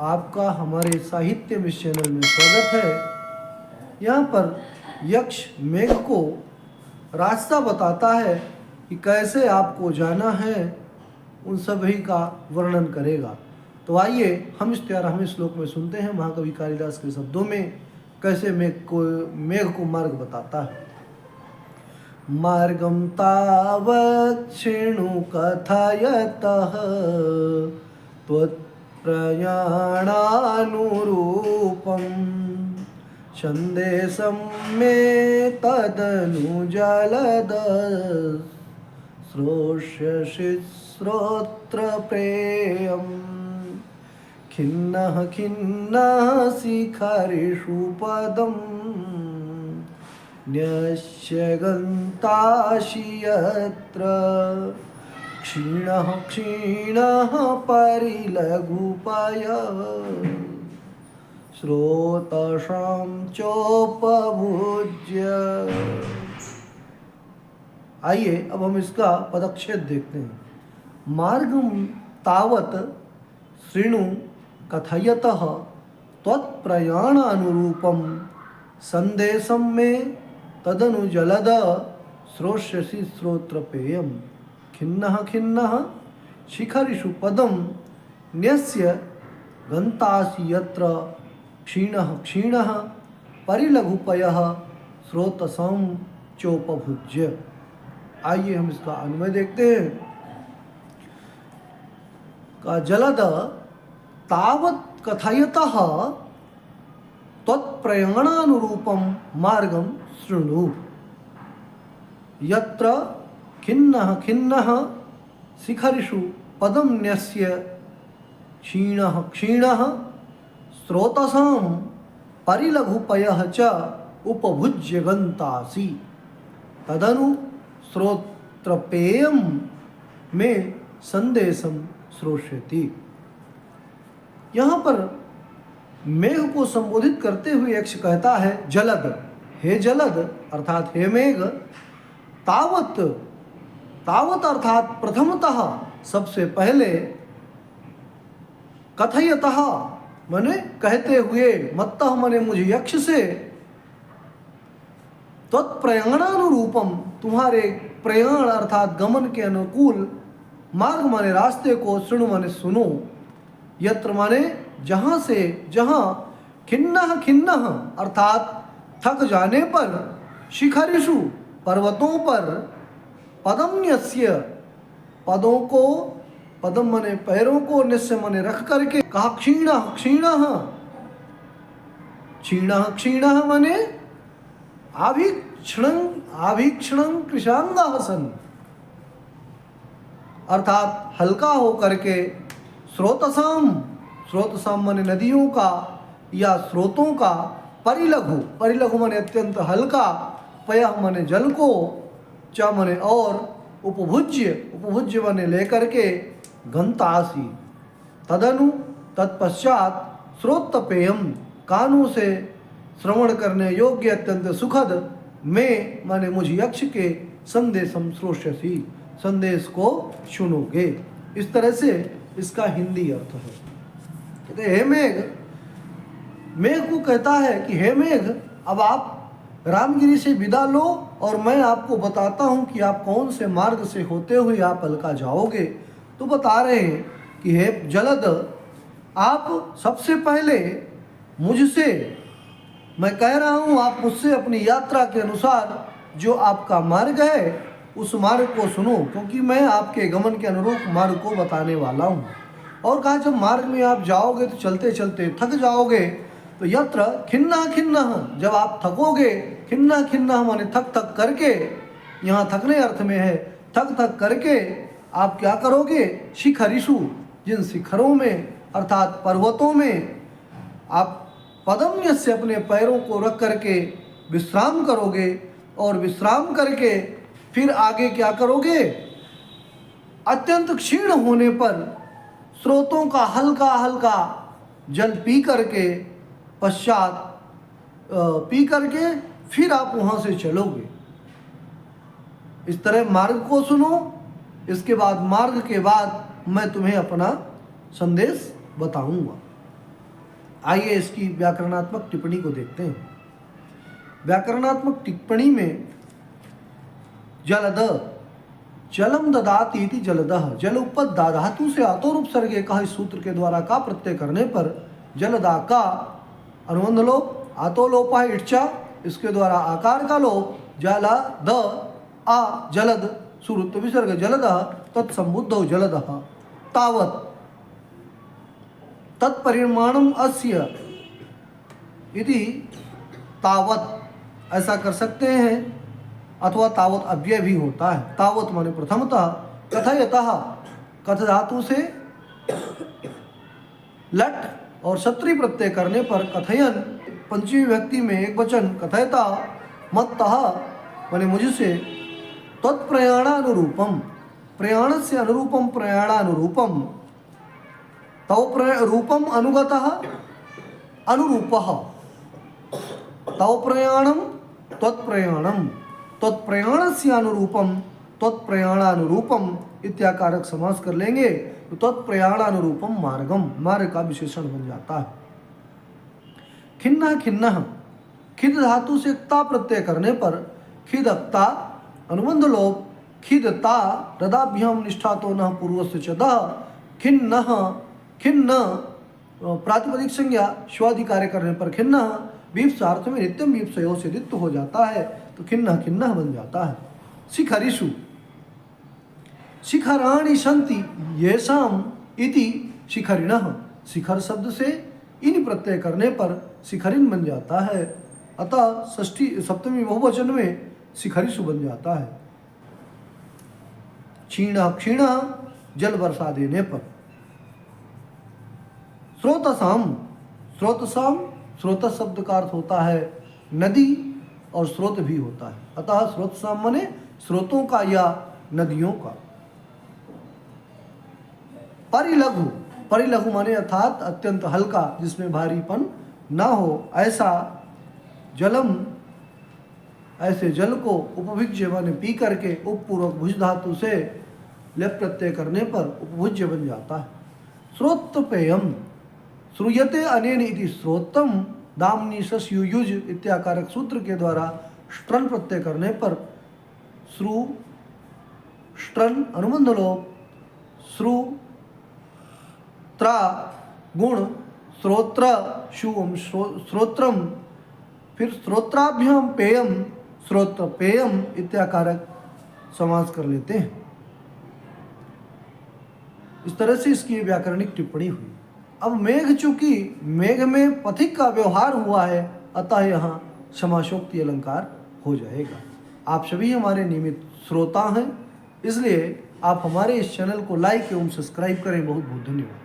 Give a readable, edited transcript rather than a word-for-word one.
आपका हमारे साहित्य मिस चैनल में स्वागत है। यहाँ पर यक्ष मेघ को रास्ता बताता है कि कैसे आपको जाना है, उन सभी का वर्णन करेगा। तो आइए हम इस 13वें श्लोक में सुनते हैं महाकवि कालिदास के शब्दों में कैसे मेघ को मार्ग बताता है। मार्गम तावत् शृणु कथयतः त्वत्प्रयाणानुरूपं सन्देशं मे तदनु जलद श्रोष्यसि श्रोत्रप्रेयं खिन्नः खिन्नः शिखरिषु पदम् न्यस्यगन्तासि यत्र क्षीणः क्षीणः परिलघुपय स्रोतसां चोपभुज्य। आइए अब हम इसका पदच्छेद देखते हैं। मार्गं तावत् शृणु कथयतः त्वत्प्रयाणानुरूपं संदेशं मे तदनु जलद श्रोष्यसि श्रोत्रपेयं खिन्नः खिन्नः शिखरिषु पदं न्यस्य गन्तासि यत्र क्षीणः क्षीणः परिलघुपयः स्रोतसां चोपभुज्य। आइए हम इसका अन्वय देखते हैं। का जलद तावत् कथयतः त्वत्प्रयाणानुरूपं मार्गं शृणु यत्र खिन्नः खिन्नः शिखरिषु पदं न्यस्य क्षीणः क्षीणः स्रोतसां परिलघुपयः च उपभुज्य गन्तासि तदनु श्रोत्रपेयं मे संदेशं श्रोष्यति। यहाँ पर मेघ को संबोधित करते हुए यक्ष कहता है जलद, हे जलद अर्थात हे मेघ, तावत तावत अर्थात प्रथमतः सबसे पहले, कथयतः माने कहते हुए, मत्तः माने मुझे यक्ष से, त्वत्प्रयाणानुरूपम तुम्हारे प्रयाण अर्थात गमन के अनुकूल, मार्ग माने रास्ते को, शृणु माने सुनो, यत्र माने जहाँ से जहाँ, खिन्नः खिन्नः अर्थात थक जाने पर, शिखरिषु पर्वतों पर, पदम न्यस्य पदों को, पदम मने पैरों को, न्यस्य मने रख करके, कहा क्षीणः क्षीणः, क्षीणः क्षीणः मने आभीक्षणं कृशांगः सन् अर्थात हल्का हो करके, स्रोतसाम स्रोतसाम माने नदियों का या स्रोतों का, परिलघु परिलघु माने अत्यंत हल्का, पयः माने जल को, च माने और, उपभुज्य उपभुज्य माने लेकर के, गन्तासि तदनु तत्पश्चात, श्रोत्रपेयम कानों से श्रवण करने योग्य अत्यंत सुखद, में माने मुझ यक्ष के, संदेशम श्रोष्यसि संदेश को सुनोगे। इस तरह से इसका हिंदी अर्थ है। कहते हे मेघ, मेघ को कहता है कि हे मेघ, अब आप रामगिरी से विदा लो और मैं आपको बताता हूँ कि आप कौन से मार्ग से होते हुए आप अलका जाओगे। तो बता रहे हैं कि हे जलद, आप सबसे पहले मुझसे, मैं कह रहा हूँ आप मुझसे अपनी यात्रा के अनुसार जो आपका मार्ग है उस मार्ग को सुनो, क्योंकि मैं आपके गमन के अनुरूप मार्ग को बताने वाला हूँ। और कहा जब मार्ग में आप जाओगे तो चलते चलते थक जाओगे, तो यत्र खिन्नः खिन्नः, जब आप थकोगे, खिन्नः खिन्नः माने थक थक करके, यहाँ थकने अर्थ में है, थक थक करके आप क्या करोगे, शिखरिषु जिन शिखरों में अर्थात पर्वतों में आप पदम्य से अपने पैरों को रख करके विश्राम करोगे, और विश्राम करके फिर आगे क्या करोगे, अत्यंत क्षीण होने पर स्रोतों का हल्का हल्का जल पी करके, पश्चात पी करके फिर आप वहाँ से चलोगे। इस तरह मार्ग को सुनो, इसके बाद मार्ग के बाद मैं तुम्हें अपना संदेश बताऊंगा। आइए इसकी व्याकरणात्मक टिप्पणी को देखते हैं। व्याकरणात्मक टिप्पणी में जलद, जलम ददाति इति जलदः, जल उपपद दा धातु से आतोर उपसर्गे का इस सूत्र के द्वारा का प्रत्यय करने पर जलदा का अनुबंध लोप, आतो लोप है इच्छा, इसके द्वारा आकार का लोप, जला द आ जलद सुरुत्व विसर्ग जलदः तत्संबुद्धौ जलदः तावत् तत्परिमाणम अस्य इति तावत् ऐसा कर सकते हैं, अथवा तावत अव्यय भी होता है। तावत माने प्रथमतः, कथयतः कथ धातु से लट और क्षत्रिय प्रत्यय करने पर कथयन पंचमी विभक्ति में एक वचन कथयता मत्तः माने मुझसे, तत्प्रयाणानुरूपम प्रयाण से अनुरूपम प्रयाणानुरूपम, तव रूपम अनुगतः अनुरूपः, तव प्रयाणम त्वत्प्रयाणम तत्प्रयाणस्य अनुरूपम तत्प्रयाणानुरूपम इत्याकारक समास कर लेंगे तो तत्प्रयाणानुरूपम मार्गम, मार्ग का विशेषण बन जाता है। खिन्ना खिन्नः, खिद धातु से ता प्रत्यय करने पर खिदक्ता अनुबंध लोप, खिदता रदाभ्याम निष्ठातो न पूर्वस्य च दः, खिन्नः खिन्न प्रातिपदिक संज्ञा स्वाधिकार्य करने पर खिन्न बीप्सार्थ में नित्यम बीप्सयो से दित्व हो जाता है तो खिन्न खिन्न बन जाता है। शिखरिषु, शिखराणि सन्ति येषाम इति शिखरिणः, शिखर शब्द से इन प्रत्यय करने पर शिखरिन बन जाता है, अतः षष्ठी सप्तमी बहुवचन में शिखरिषु बन जाता है। क्षीण क्षीण जल वर्षा देने पर। स्रोतसाम, स्रोतसाम स्रोत शब्द का अर्थ होता है नदी और स्रोत भी होता है, अतः स्रोतसाम माने स्रोतों का या नदियों का। परिलघु, परिलघु माने अर्थात अत्यंत हल्का जिसमें भारीपन ना हो, ऐसा जलम, ऐसे जल को उपभुज्य माने पी करके उपपूर्वक भुज धातु से लेप प्रत्यय करने पर उपभुज्य बन जाता है। श्रोतपेयम, श्रूयते अनेन इति श्रोतम दामनी सयुयुज इत्याकारक सूत्र के द्वारा स्ट्रन प्रत्यय करने पर श्रु स्ट्रन अनुबंध लोप, श्रु त्रा गुण श्रोत्र शुम श्रोत्रम, फिर श्रोत्राभ्याम पेयम श्रोत्र पेयम इत्याकारक समास कर लेते हैं। इस तरह से इसकी व्याकरणिक टिप्पणी हुई। अब मेघ, चूंकि मेघ में पथिक का व्यवहार हुआ है अतः यहाँ समासोक्ति अलंकार हो जाएगा। आप सभी हमारे नियमित श्रोता हैं, इसलिए आप हमारे इस चैनल को लाइक एवं सब्सक्राइब करें। बहुत बहुत धन्यवाद।